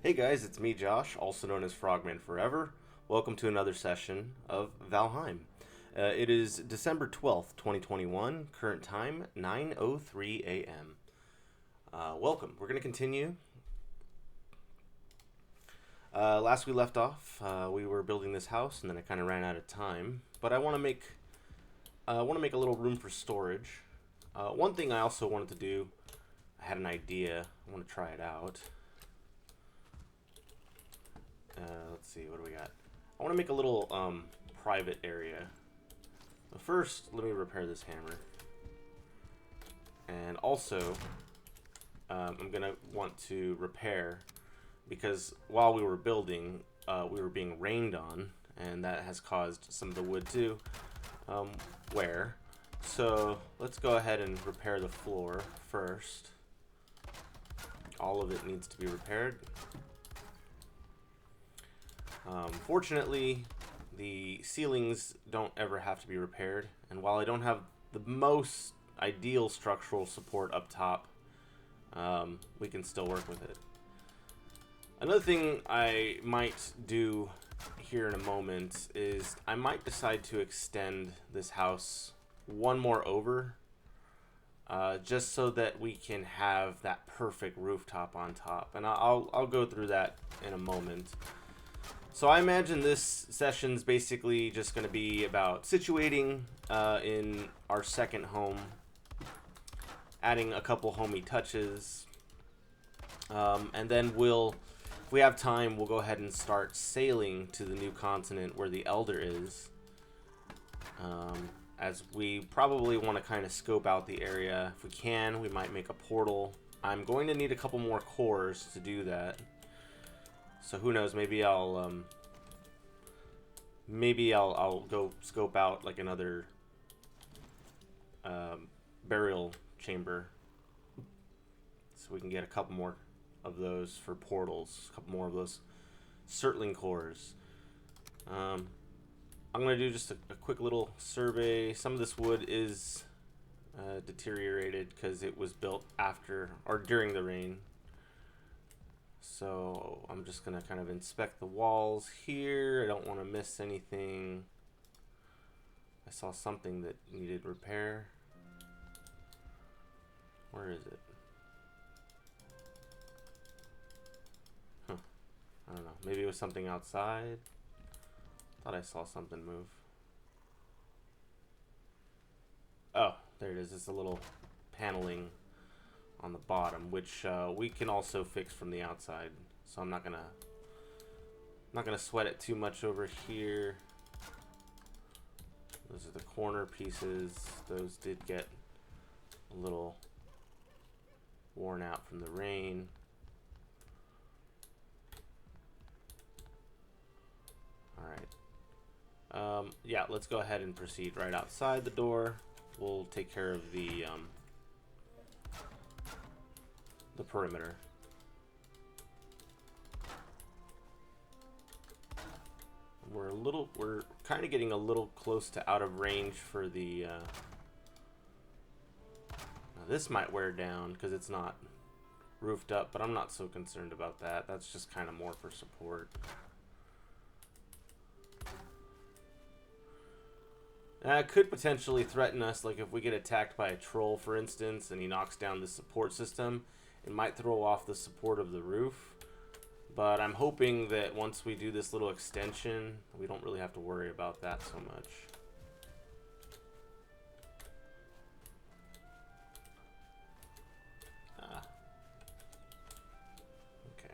Hey guys, it's me Josh, also known as Frogman Forever. Welcome to another session of Valheim. It is December 12th, 2021, current time 9:03 a.m. Welcome. We're going to continue. Last we left off, we were building this house and then I kind of ran out of time, but I want to make a little room for storage. One thing I also wanted to do, I had an idea. I want to try it out. Let's see, what do we got? I want to make a little private area. But first, let me repair this hammer. And also, I'm going to want to repair, because while we were building, we were being rained on, and that has caused some of the wood to wear. So let's go ahead and repair the floor first. All of it needs to be repaired. Fortunately, the ceilings don't ever have to be repaired, and while I don't have the most ideal structural support up top, we can still work with it. Another thing I might do here in a moment is I might decide to extend this house one more over, just so that we can have that perfect rooftop on top, and I'll go through that in a moment. So I imagine this session's basically just going to be about situating in our second home, adding a couple homey touches, and then if we have time, we'll go ahead and start sailing to the new continent where the Elder is, as we probably want to kind of scope out the area. If we can, we might make a portal. I'm going to need a couple more cores to do that. So who knows? Maybe I'll go scope out like another burial chamber, so we can get a couple more of those for portals. A couple more of those Surtling cores. I'm gonna do just a quick little survey. Some of this wood is deteriorated because it was built after or during the rain. So I'm just going to kind of inspect the walls here. I don't want to miss anything. I saw something that needed repair. Where is it? Huh. I don't know. Maybe it was something outside. Thought I saw something move. Oh, there it is. It's a little paneling on the bottom, which we can also fix from the outside. So I'm not gonna sweat it too much over here. Those are the corner pieces. Those did get a little worn out from the rain. All right. Yeah, let's go ahead and proceed right outside the door. We'll take care of the perimeter. We're kind of getting a little close to out of range for the now this might wear down because it's not roofed up, but I'm not so concerned about that. That's just kind of more for support. It could potentially threaten us, like if we get attacked by a troll, for instance, and he knocks down the support system. It might throw off the support of the roof, but I'm hoping that once we do this little extension, we don't really have to worry about that so much. Okay.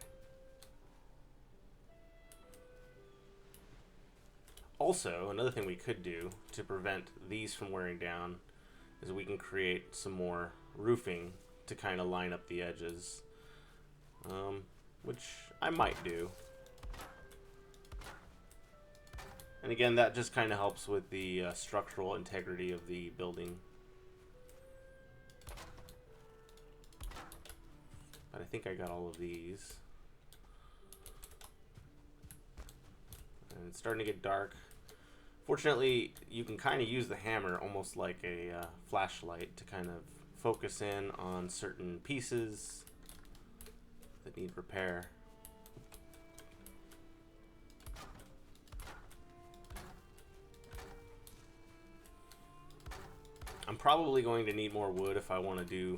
Also, another thing we could do to prevent these from wearing down is we can create some more roofing to kind of line up the edges, which I might do. And again, that just kind of helps with the structural integrity of the building. But I think I got all of these. And it's starting to get dark. Fortunately, you can kind of use the hammer almost like a flashlight to kind of focus in on certain pieces that need repair. probably going to need more wood if I want to do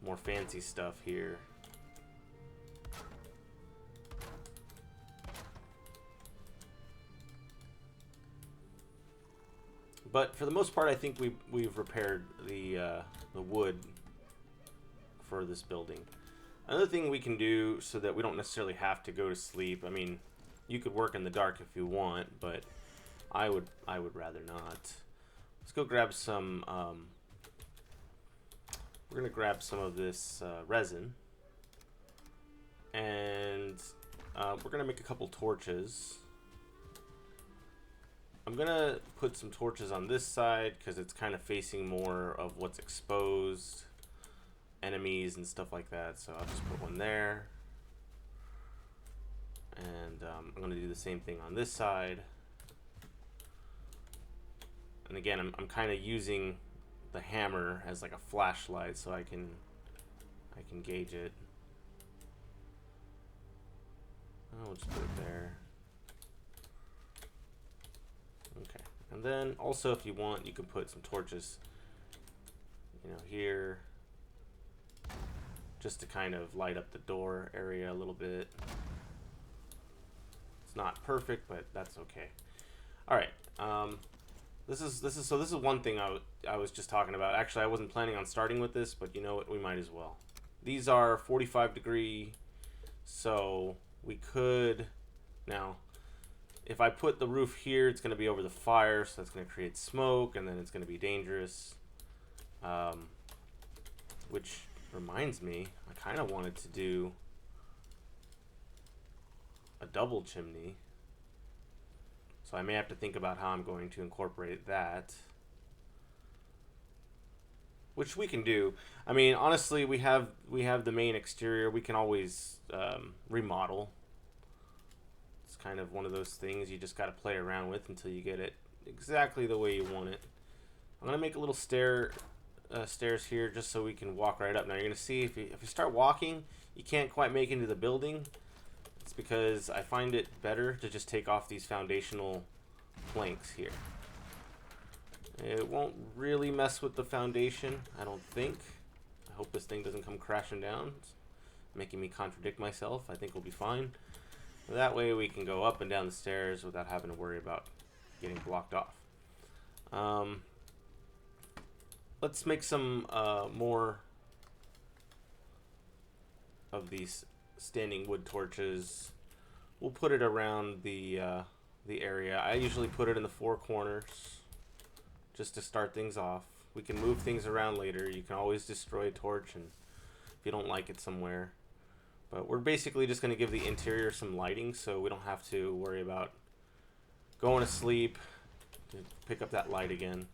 more fancy stuff here. But for the most part, I think we've repaired the wood for this building. Another thing we can do so that we don't necessarily have to go to sleep. I mean, you could work in the dark if you want, but I would rather not. Let's go grab some. We're gonna grab some of this resin, and we're gonna make a couple torches. I'm gonna put some torches on this side because it's kind of facing more of what's exposed, enemies and stuff like that. So I'll just put one there, and I'm gonna do the same thing on this side. And again, I'm kind of using the hammer as like a flashlight so I can gauge it. I'll just put it there. Okay, and then also if you want, you can put some torches, you know, here, just to kind of light up the door area a little bit. It's not perfect, but that's okay. All right. This is one thing I was just talking about. Actually, I wasn't planning on starting with this, but you know what? We might as well. These are 45 degree, so we could now. If I put the roof here, it's going to be over the fire, so that's going to create smoke, and then it's going to be dangerous. Which reminds me, I kind of wanted to do a double chimney. So I may have to think about how I'm going to incorporate that. Which we can do. I mean, honestly, we have the main exterior. We can always remodel. It's kind of one of those things you just got to play around with until you get it exactly the way you want it. I'm gonna make a little stairs here just so we can walk right up. Now you're gonna see if you start walking, you can't quite make it into the building. It's because I find it better to just take off these foundational planks here. It won't really mess with the foundation, I don't think. I hope this thing doesn't come crashing down. It's making me contradict myself. I think we'll be fine. That way we can go up and down the stairs without having to worry about getting blocked off. Let's make some more of these standing wood torches. We'll put it around the area. I usually put it in the four corners just to start things off. We can move things around later. You can always destroy a torch and if you don't like it somewhere. But we're basically just going to give the interior some lighting so we don't have to worry about going to sleep to pick up that light again.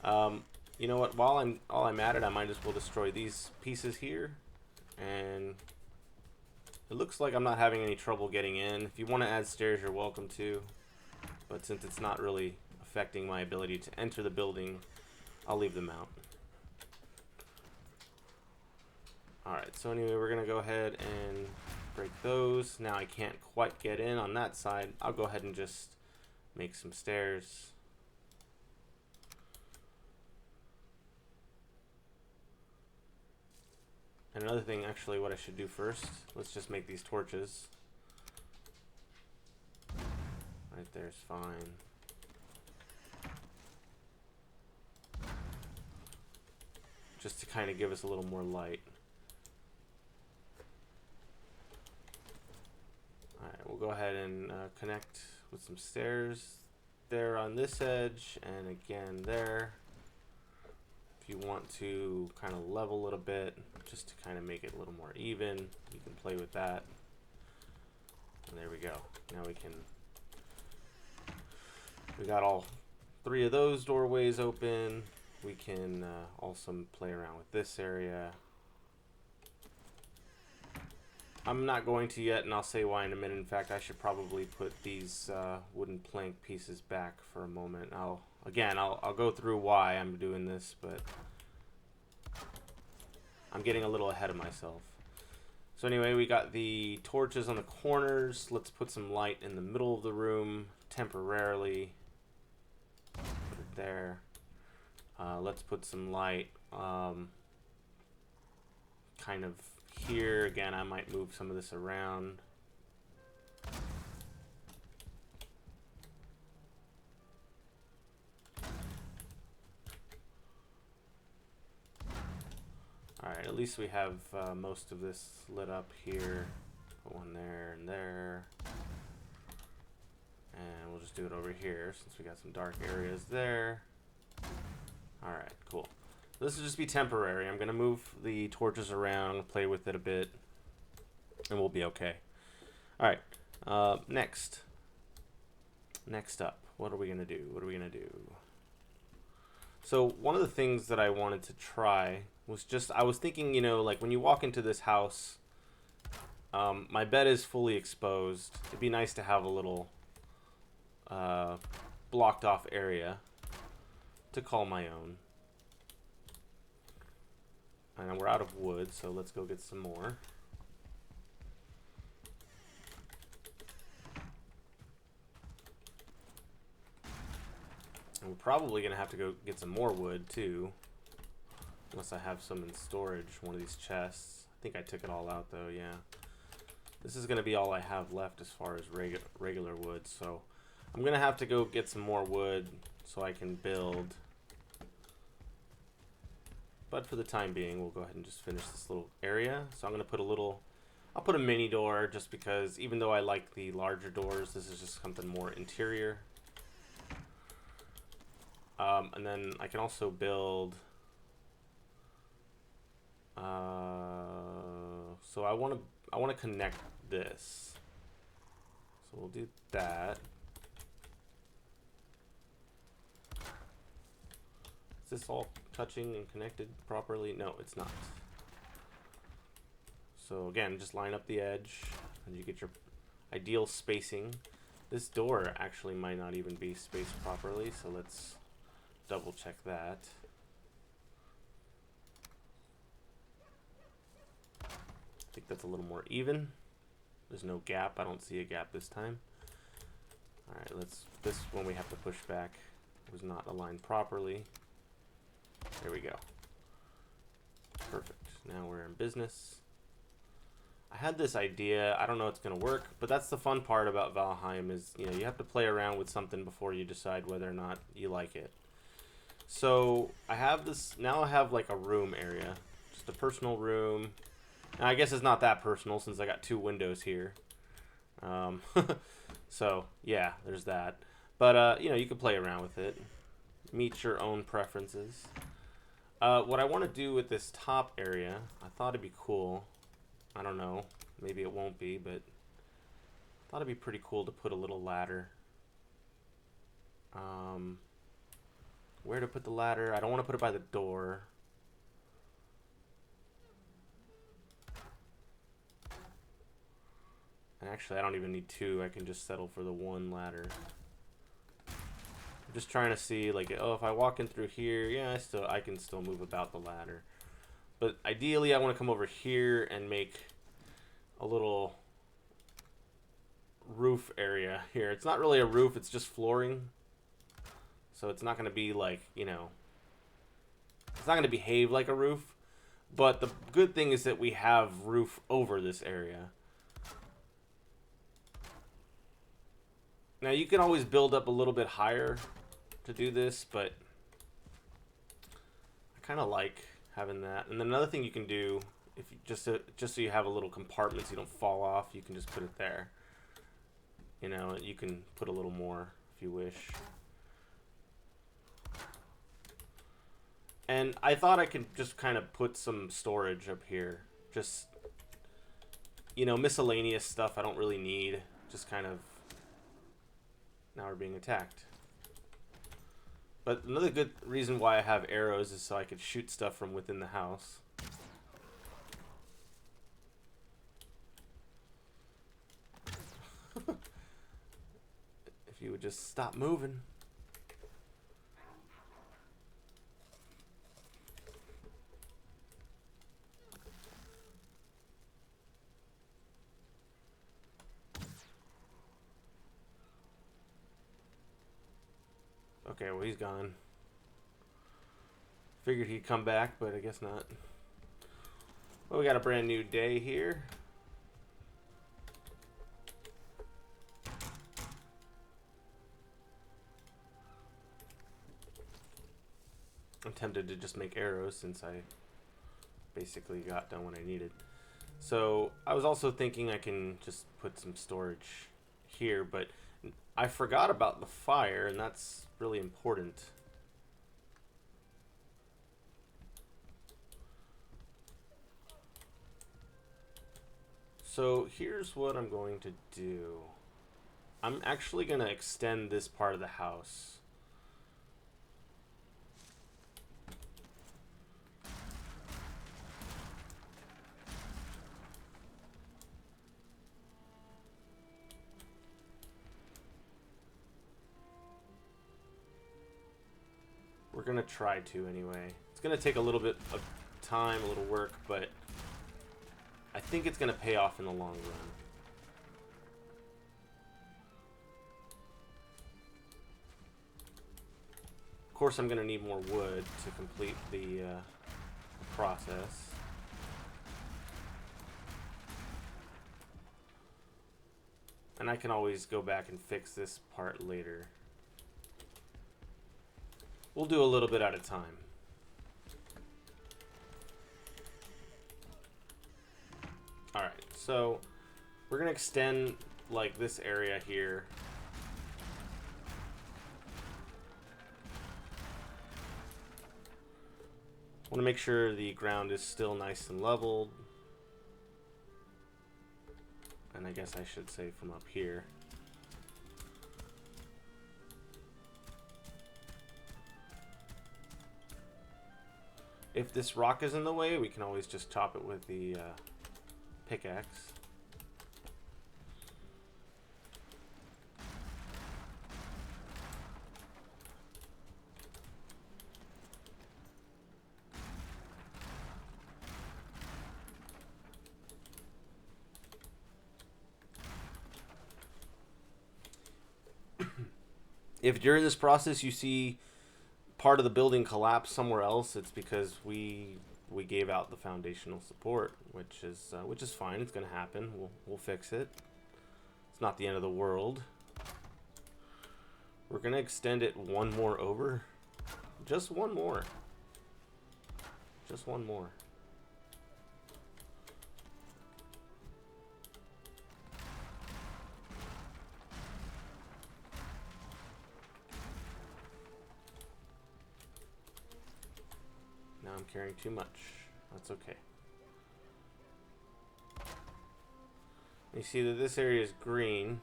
You know what? While I'm at it, I might as well destroy these pieces here. And it looks like I'm not having any trouble getting in. If you want to add stairs, you're welcome to. But since it's not really affecting my ability to enter the building, I'll leave them out. Alright, so anyway, we're going to go ahead and break those. Now I can't quite get in on that side. I'll go ahead and just make some stairs. And another thing, actually, what I should do first, let's just make these torches. Right there's fine. Just to kind of give us a little more light. Alright, we'll go ahead and connect with some stairs there on this edge, and again there. If you want to kind of level a little bit, just to kind of make it a little more even, you can play with that. And there we go. Now we got all three of those doorways open. We can also play around with this area. I'm not going to yet, and I'll say why in a minute. In fact, I should probably put these wooden plank pieces back for a moment. I'll go through why I'm doing this, but I'm getting a little ahead of myself. So anyway, we got the torches on the corners. Let's put some light in the middle of the room temporarily. Put it there. Let's put some light kind of here. Again, I might move some of this around. Alright, at least we have most of this lit up here. Put one there and there. And we'll just do it over here since we got some dark areas there. Alright, cool. This will just be temporary. I'm going to move the torches around, play with it a bit, and we'll be okay. Alright, next up, what are we going to do? What are we going to do? So one of the things that I wanted to try was just, I was thinking, you know, like when you walk into this house, my bed is fully exposed. It'd be nice to have a little blocked off area to call my own. And we're out of wood, so let's go get some more. And we're probably going to have to go get some more wood, too. Unless I have some in storage, one of these chests. I think I took it all out, though, yeah. This is going to be all I have left as far as regular wood, so I'm going to have to go get some more wood so I can build. But for the time being, we'll go ahead and just finish this little area. So I'm going to put a little... I'll put a mini door just because even though I like the larger doors, this is just something more interior. And then I can also build... so I want to connect this. So we'll do that. Is this all touching and connected properly? No, it's not. So again, just line up the edge and you get your ideal spacing. This door actually might not even be spaced properly, so let's double check that. I think that's a little more even. There's no gap. I don't see a gap this time. Alright, this one we have to push back. It was not aligned properly. There we go. Perfect. Now we're in business. I had this idea. I don't know if it's going to work, but that's the fun part about Valheim is, you know, you have to play around with something before you decide whether or not you like it. So I have this, now I have like a room area, just a personal room. Now I guess it's not that personal since I got 2 windows here. So yeah, there's that. But you know, you can play around with it, meet your own preferences. What I want to do with this top area, I thought it'd be cool. I don't know, maybe it won't be, but I thought it'd be pretty cool to put a little ladder. Where to put the ladder? I don't want to put it by the door. And actually, I don't even need 2. I can just settle for the 1 ladder. I'm just trying to see, like, oh, if I walk in through here, yeah, I can still move about the ladder. But ideally, I want to come over here and make a little roof area here. It's not really a roof, it's just flooring. So it's not going to be like, you know, it's not going to behave like a roof. But the good thing is that we have roof over this area. Now you can always build up a little bit higher to do this, but I kind of like having that. And then another thing you can do, if you just so you have a little compartment so you don't fall off, you can just put it there. You know, you can put a little more if you wish. And I thought I could just kind of put some storage up here. Just, you know, miscellaneous stuff I don't really need. Just kind of... Now we're being attacked. But another good reason why I have arrows is so I could shoot stuff from within the house. If you would just stop moving. Okay, well, he's gone. Figured he'd come back, but I guess not. Well, we got a brand new day here. I'm tempted to just make arrows since I basically got done what I needed. So I was also thinking I can just put some storage here, but I forgot about the fire, and that's really important. So here's what I'm going to do. I'm actually going to extend this part of the house. We're going to try to anyway. It's going to take a little bit of time, a little work, but I think it's going to pay off in the long run. Of course, I'm going to need more wood to complete the process. And I can always go back and fix this part later. We'll do a little bit at a time. Alright, so we're going to extend like this area here. I want to make sure the ground is still nice and leveled. And I guess I should say from up here. If this rock is in the way, we can always just chop it with the pickaxe. If during this process you see part of the building collapse somewhere else, it's because we gave out the foundational support, which is fine. It's going to happen. We'll fix it. It's not the end of the world. We're going to extend it one more over. Just one more. Just one more. Now I'm carrying too much. That's okay. You see that this area is green.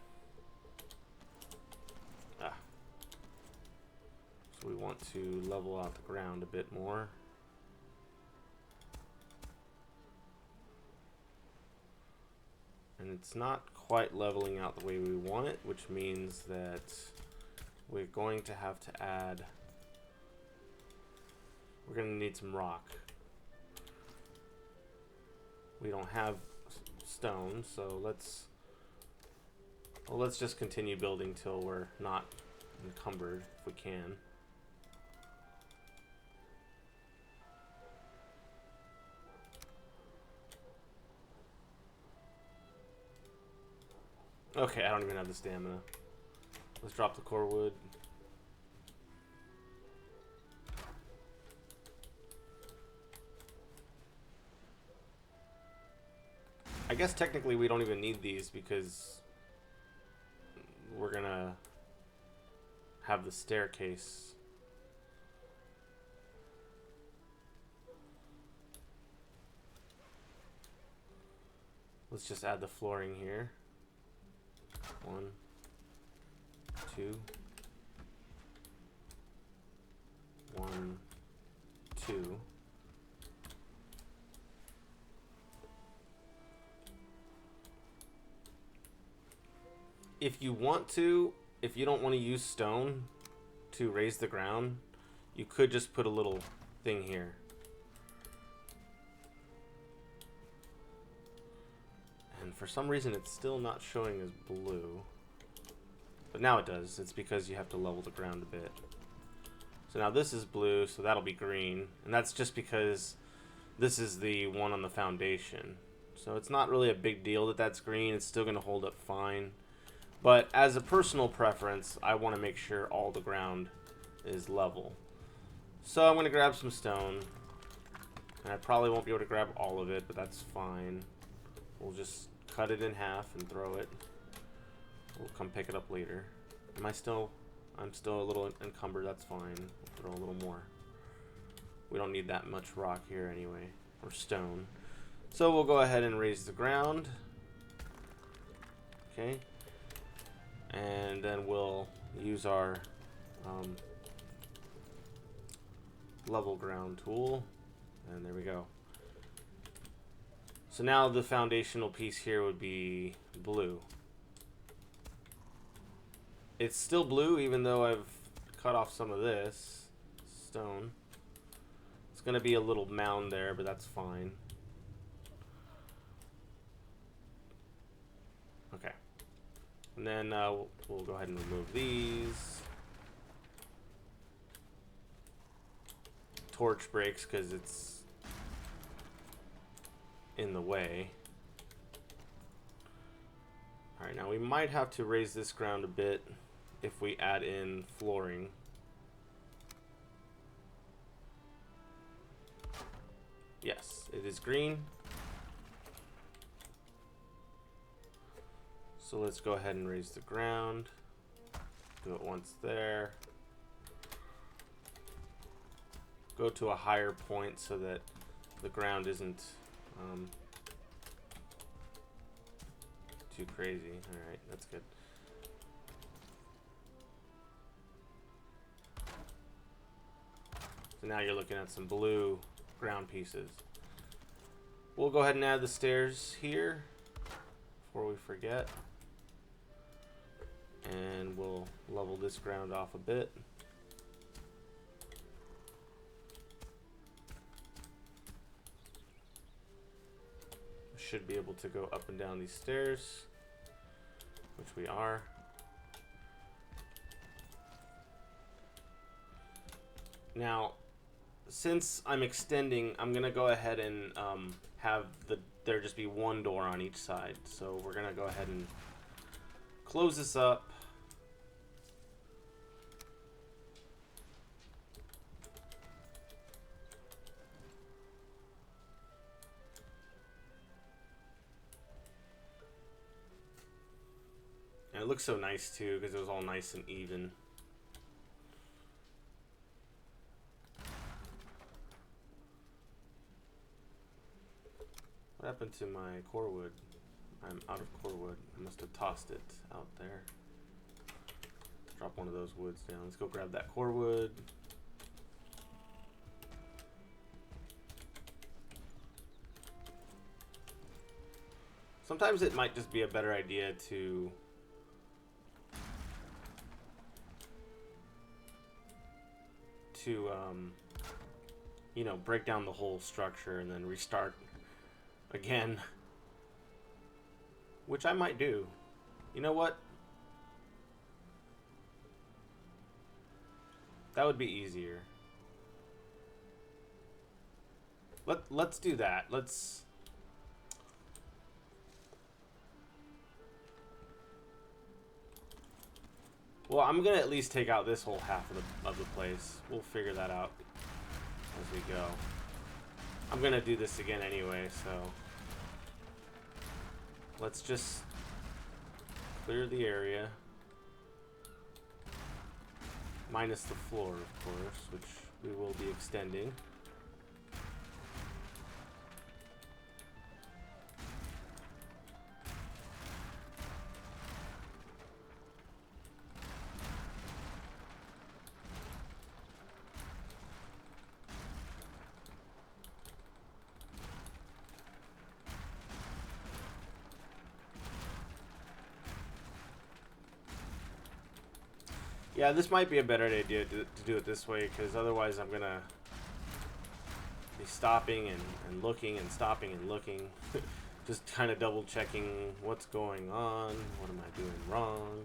So we want to level out the ground a bit more. And it's not quite leveling out the way we want it, which means that we're going to have to add... We're going to need some rock. We don't have stone, so let's just continue building till we're not encumbered, if we can. Okay, I don't even have the stamina. Let's drop the core wood. I guess technically we don't even need these because we're gonna have the staircase. Let's just add the flooring here. 1, 2, 1, 2. If you want to, if you don't want to use stone to raise the ground, you could just put a little thing here. And for some reason it's still not showing as blue. But now it does. It's because you have to level the ground a bit. So now this is blue, so that'll be green. And that's just because this is the one on the foundation. So it's not really a big deal that that's green. It's still going to hold up fine. But as a personal preference, I want to make sure all the ground is level. So I'm going to grab some stone. And I probably won't be able to grab all of it, but that's fine. We'll just cut it in half and throw it. We'll come pick it up later. I'm still a little encumbered. That's fine. We'll throw a little more. We don't need that much rock here anyway, or stone. So we'll go ahead and raise the ground. Okay. And then we'll use our level ground tool. And there we go. So now the foundational piece here would be blue. It's still blue even though I've cut off some of this stone. It's going to be a little mound there, but that's fine. Okay. And then we'll go ahead and remove these. Torch breaks because it's in the way. Alright, now we might have to raise this ground a bit if we add in flooring. Yes, it is green. So let's go ahead and raise the ground. Do it once there. Go to a higher point so that the ground isn't too crazy. Alright, that's good. So now you're looking at some blue ground pieces. We'll go ahead and add the stairs here before we forget. And we'll level this ground off a bit. Should be able to go up and down these stairs, which we are. Now, since I'm extending, I'm gonna go ahead and have there just be one door on each side. So we're gonna go ahead and close this up. And it looks so nice too because it was all nice and even. What happened to my core wood? I'm out of core wood. I must have tossed it out there. Drop one of those woods down. Let's go grab that core wood. Sometimes it might just be a better idea to you know, break down the whole structure and then restart again, which I might do. You know what? That would be easier. Let's do that. Well, I'm gonna at least take out this whole half of the place. We'll figure that out as we go. I'm gonna do this again anyway, so let's just clear the area. Minus the floor, of course, which we will be extending. Yeah, this might be a better idea to do it this way, because otherwise I'm gonna be stopping and looking and stopping and looking. Just kind of double checking what's going on, what am I doing wrong.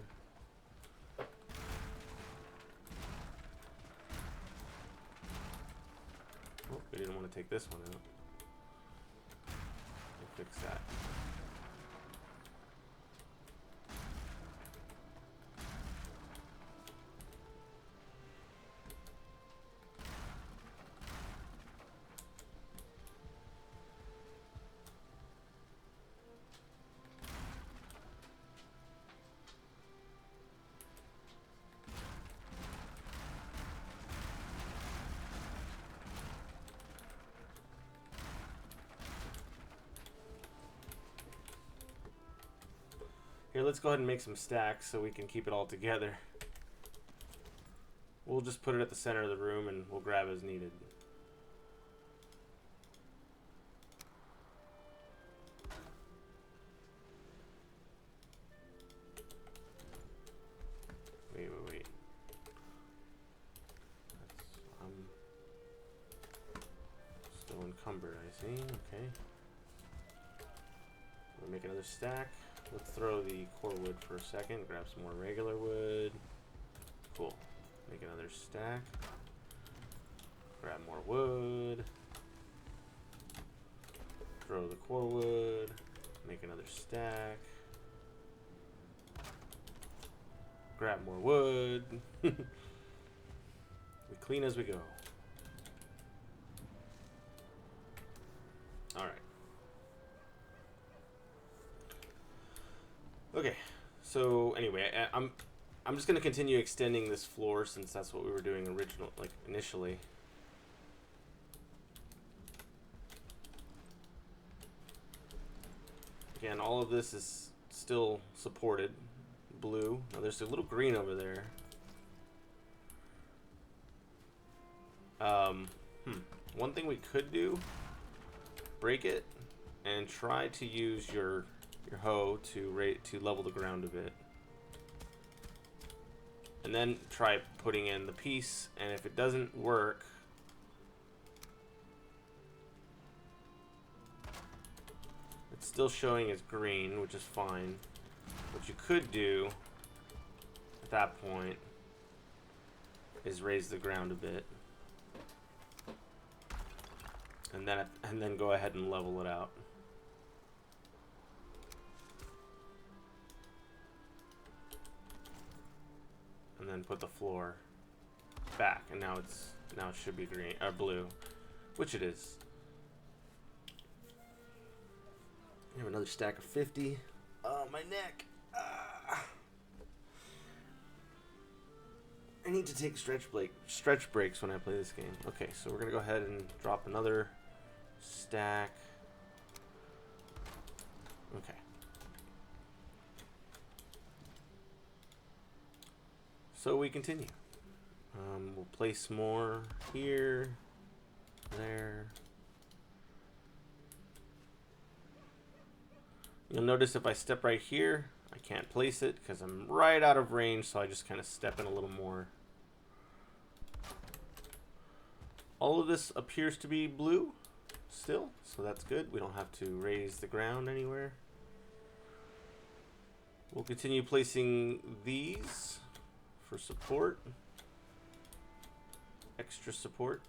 didn't want to take this one out. We'll fix that. Here, let's go ahead and make some stacks so we can keep it all together. We'll just put it at the center of the room and we'll grab as needed. Wait. I'm still encumbered, I see. Okay. We'll make another stack. Let's throw the core wood for a second. Grab some more regular wood. Cool. Make another stack. Grab more wood. Throw the core wood. Make another stack. Grab more wood. We clean as we go. Alright. Okay, so anyway, I'm just gonna continue extending this floor since that's what we were doing initially. Again, all of this is still supported. Blue. Now there's a little green over there. One thing we could do, break it and try to use your hoe to level the ground a bit, and then try putting in the piece. And if it doesn't work, it's still showing as green, which is fine. What you could do at that point is raise the ground a bit, and then go ahead and level it out. And then put the floor back, and now it should be green or blue, which it is. We have another stack of 50. Oh, my neck. I need to take stretch breaks when I play this game. Okay, so we're gonna go ahead and drop another stack. Okay. So we continue. We'll place more here, there. You'll notice if I step right here, I can't place it because I'm right out of range, so I just kind of step in a little more. All of this appears to be blue still, so that's good. We don't have to raise the ground anywhere. We'll continue placing these for support, extra support.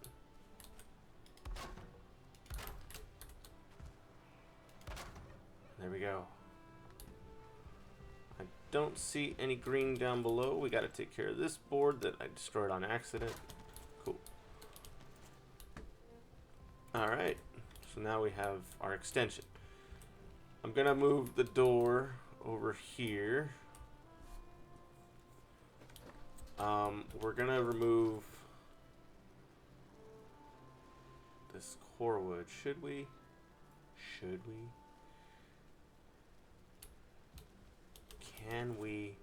There we go. I don't see any green down below. We got to take care of this board that I destroyed on accident. Cool. Alright, so now we have our extension. I'm gonna move the door over here. We're gonna remove this core wood. Should we? Can we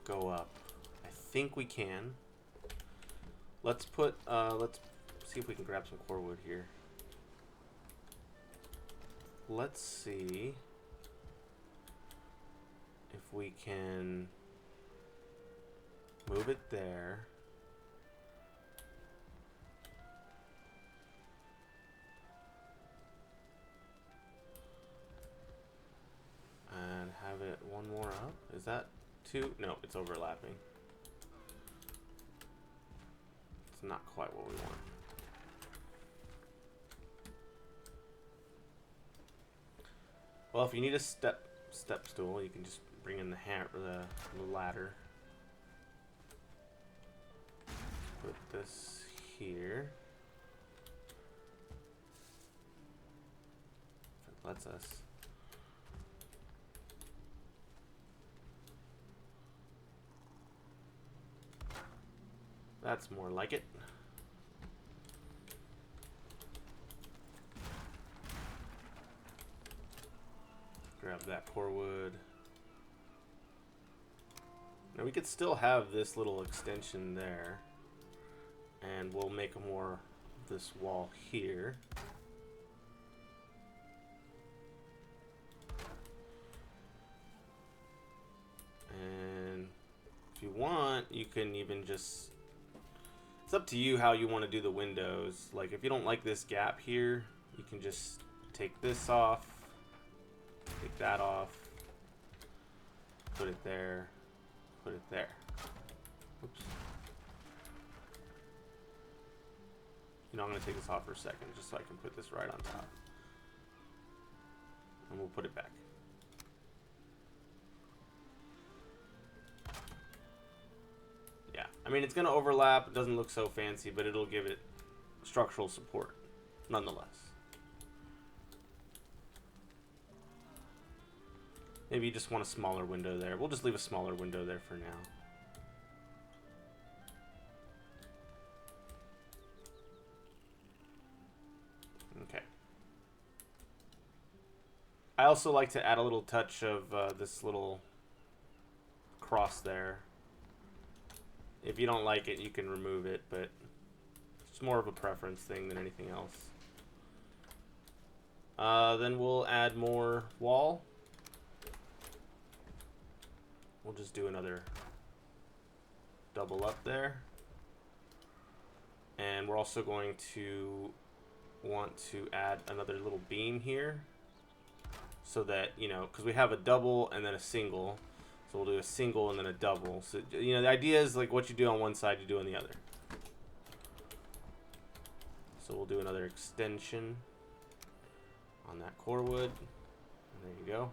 go up? I think we can. Let's see if we can grab some core wood here. Let's see if we can move it there. And have it one more up. Is that two? No, it's overlapping. It's not quite what we want. Well, if you need a step stool, you can just bring in the ladder. Put this here. If it lets us. That's more like it. Grab that core wood. Now we could still have this little extension there. And we'll make more of this wall here. And if you want, you can even just... It's up to you how you want to do the windows. Like, if you don't like this gap here, you can just take this off. Take that off. Put it there. Put it there. Oops. You know, I'm going to take this off for a second just so I can put this right on top. And we'll put it back. Yeah, I mean, it's going to overlap. It doesn't look so fancy, but it'll give it structural support nonetheless. Maybe you just want a smaller window there. We'll just leave a smaller window there for now. Okay. I also like to add a little touch of this little cross there. If you don't like it, you can remove it, but it's more of a preference thing than anything else. Then we'll add more wall. We'll just do another double up there. And we're also going to want to add another little beam here. So that, you know, because we have a double and then a single. So we'll do a single and then a double. So, you know, the idea is like what you do on one side, you do on the other. So we'll do another extension on that core wood. And there you go.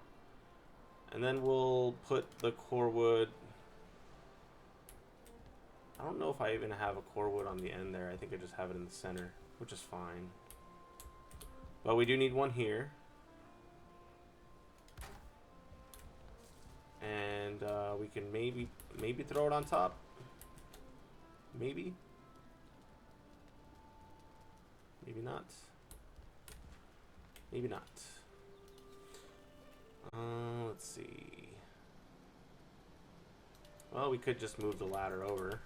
And then we'll put the core wood. I don't know if I even have a core wood on the end there. I think I just have it in the center, which is fine. But we do need one here. And we can maybe throw it on top. Maybe. Maybe not. Maybe not. Let's see. Well, we could just move the ladder over.